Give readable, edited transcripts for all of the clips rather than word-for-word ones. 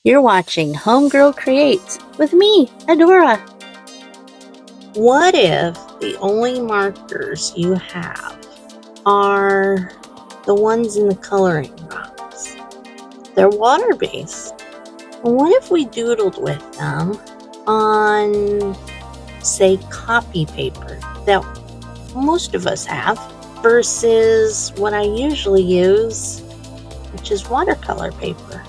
You're watching Homegirl Creates with me, Adora. What if the only markers you have are the ones in the coloring box? They're water-based. What if we doodled with them on, say, copy paper that most of us have versus what I usually use, which is watercolor paper?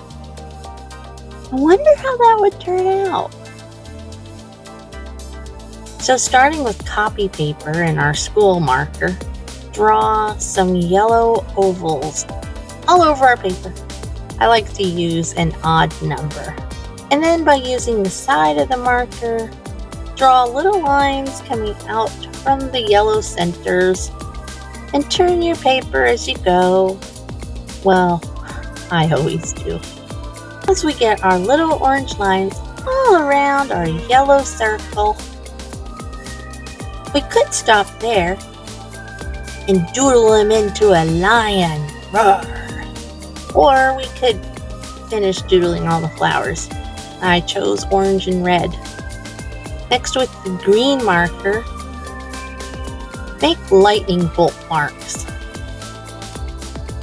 I wonder how that would turn out. So starting with copy paper and our school marker, draw some yellow ovals all over our paper. I like to use an odd number. And then by using the side of the marker, draw little lines coming out from the yellow centers and turn your paper as you go. Well, I always do. Once we get our little orange lines all around our yellow circle, we could stop there and doodle him into a lion. Roar. Or we could finish doodling all the flowers. I chose orange and red. Next, with the green marker, make lightning bolt marks.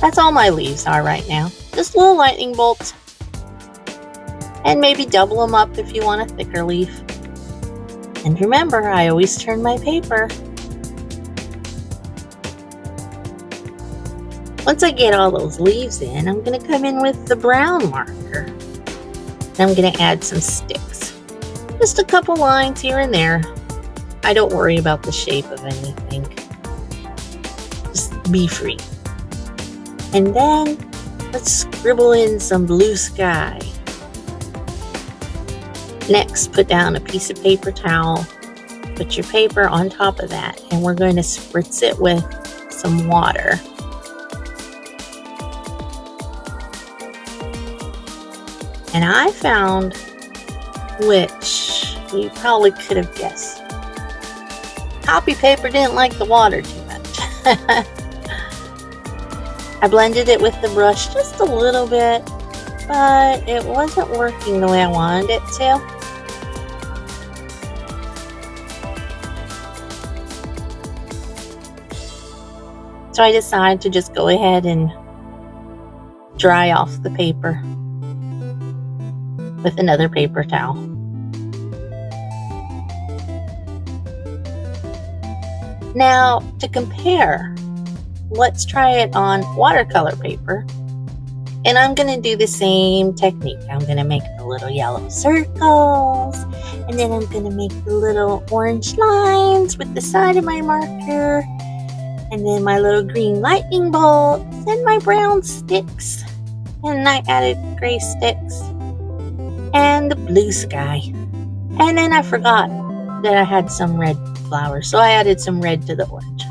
That's all my leaves are right now. Just little lightning bolts. And maybe double them up if you want a thicker leaf. And remember, I always turn my paper. Once I get all those leaves in, I'm going to come in with the brown marker. And I'm going to add some sticks. Just a couple lines here and there. I don't worry about the shape of anything. Just be free. And then let's scribble in some blue sky. Next, put down a piece of paper towel, put your paper on top of that, and we're going to spritz it with some water. And I found, which you probably could have guessed, copy paper didn't like the water too much. I blended it with the brush just a little bit, but it wasn't working the way I wanted it to. So I decided to just go ahead and dry off the paper with another paper towel. Now, to compare, let's try it on watercolor paper. And I'm going to do the same technique. I'm going to make the little yellow circles, and then I'm going to make the little orange lines with the side of my marker, and then my little green lightning bolts, and my brown sticks, and I added gray sticks, and the blue sky. And then I forgot that I had some red flowers, so I added some red to the orange.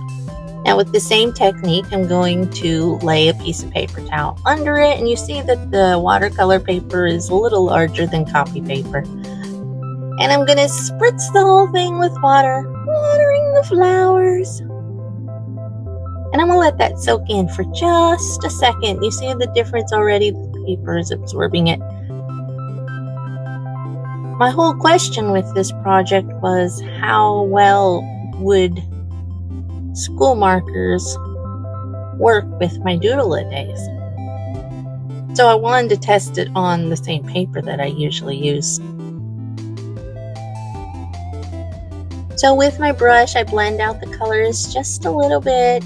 Now with the same technique, I'm going to lay a piece of paper towel under it, and you see that the watercolor paper is a little larger than copy paper. And I'm going to spritz the whole thing with water, watering the flowers. And I'm going to let that soak in for just a second. You see the difference already? The paper is absorbing it. My whole question with this project was, how well would school markers work with my Doodleaday? So I wanted to test it on the same paper that I usually use. So with my brush, I blend out the colors just a little bit.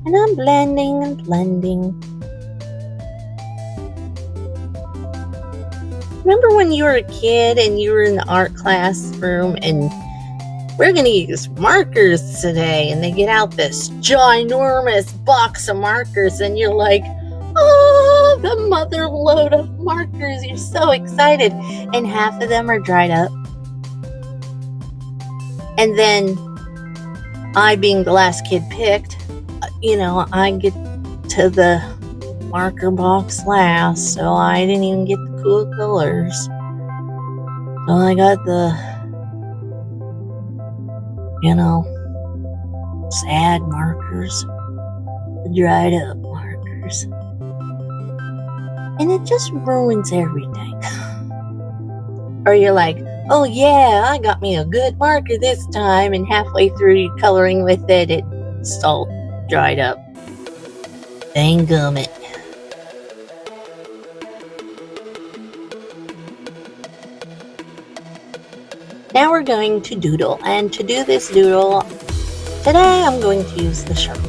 And I'm blending and blending. Remember when you were a kid and you were in the art classroom and we're going to use markers today, and they get out this ginormous box of markers, and you're like, oh, the mother load of markers. You're so excited. And half of them are dried up. And then I, being the last kid picked, I get to the marker box last, so I didn't even get the cool colors. So I got the sad markers, the dried up markers. and it just ruins everything. Or you're like, oh yeah, I got me a good marker this time, and halfway through coloring with it, it's all dried up. Dangummit. Now we're going to doodle, and to do this doodle, today I'm going to use the Sharpie.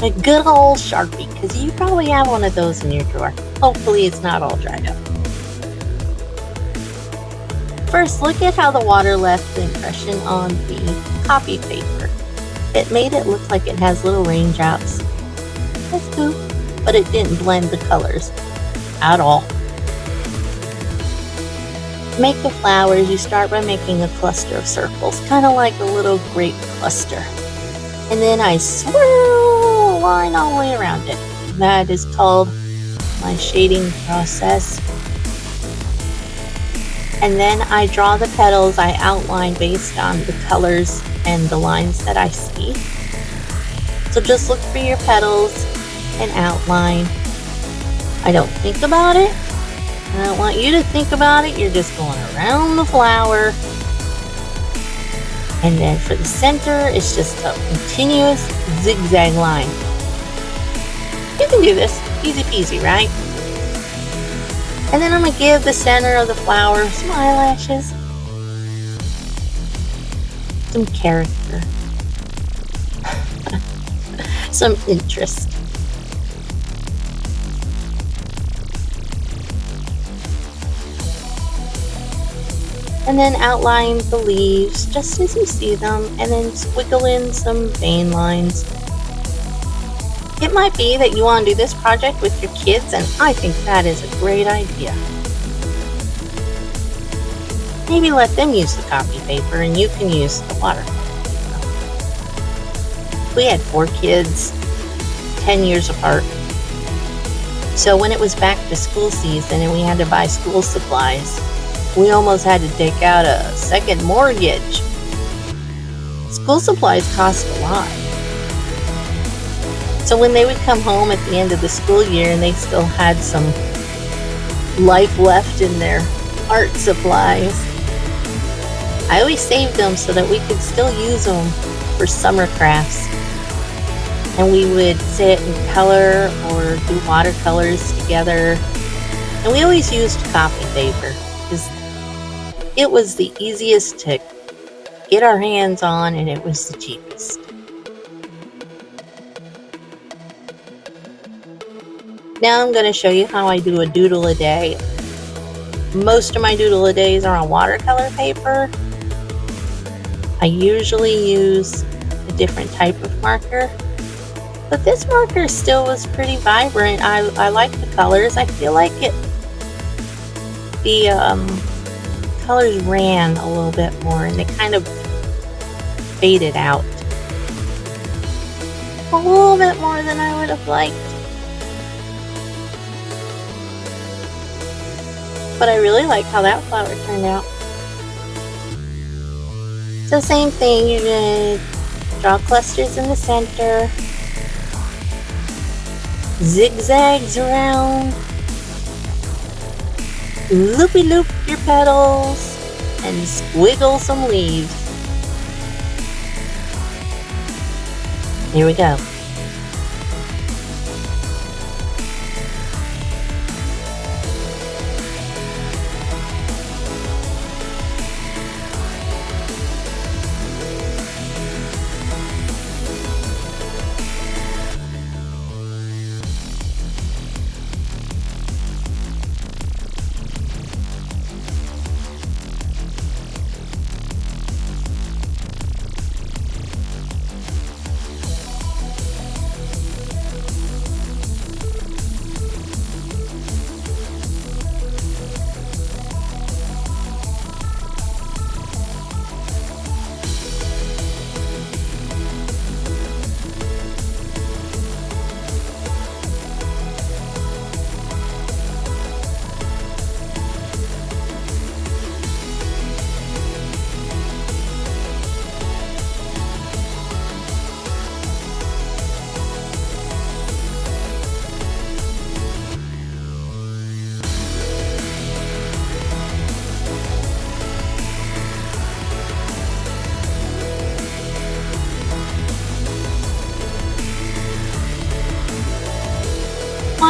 A good old Sharpie, because you probably have one of those in your drawer. Hopefully it's not all dried up. First, look at how the water left the impression on the copy paper. It made it look like it has little raindrops. That's cool, but it didn't blend the colors at all. To make the flowers, you start by making a cluster of circles, kind of like a little grape cluster. And then I swirl a line all the way around it. That is called my shading process. And then I draw the petals I outline based on the colors and the lines that I see. So just look for your petals and outline. I don't think about it. I don't want you to think about it. You're just going around the flower. And then for the center, it's just a continuous zigzag line. You can do this. Easy peasy, right? And then I'm going to give the center of the flower some eyelashes, some character, some interest. And then outline the leaves just as you see them, and then squiggle in some vein lines. It might be that you want to do this project with your kids, and I think that is a great idea. Maybe let them use the copy paper and you can use the watercolor paper. We had 4 kids, 10 years apart. So when it was back to school season and we had to buy school supplies, we almost had to take out a second mortgage. School supplies cost a lot. So when they would come home at the end of the school year and they still had some life left in their art supplies, I always saved them so that we could still use them for summer crafts. And we would sit and color or do watercolors together. And we always used copy paper because it was the easiest to get our hands on and it was the cheapest. Now I'm going to show you how I do a Doodleaday. Most of my Doodleadays are on watercolor paper. I usually use a different type of marker, but this marker still was pretty vibrant. I like the colors. I feel like the colors ran a little bit more and they kind of faded out a little bit more than I would have liked. But I really like how that flower turned out. So same thing, you're going to draw clusters in the center, zigzags around, loopy-loop your petals, and squiggle some leaves. Here we go.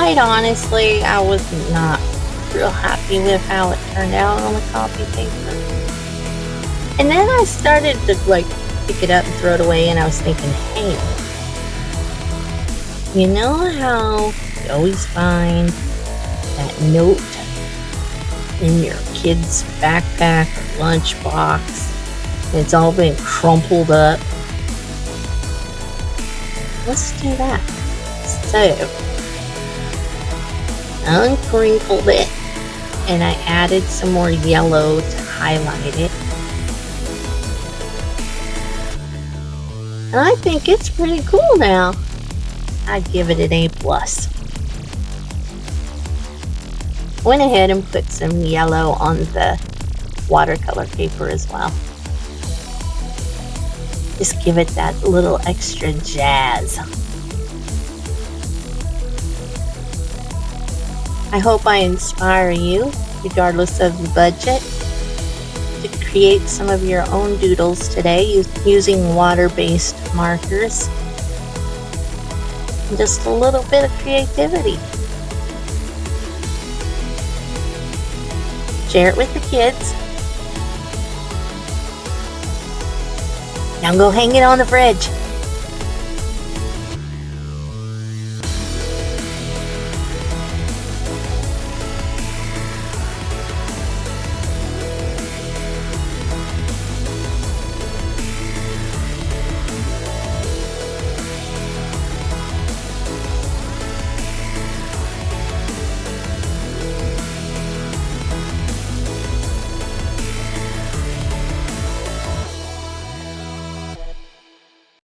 quite honestly, I was not real happy with how it turned out on the copy paper. And then I started to pick it up and throw it away, and I was thinking, hey, you know how you always find that note in your kid's backpack or lunchbox, and it's all been crumpled up? Let's do that. So, uncrinkled it, and I added some more yellow to highlight it. And I think it's pretty cool now. I'd give it an A+. Went ahead and put some yellow on the watercolor paper as well. Just give it that little extra jazz. I hope I inspire you, regardless of the budget, to create some of your own doodles today using water-based markers. And just a little bit of creativity. Share it with the kids. Now go hang it on the fridge.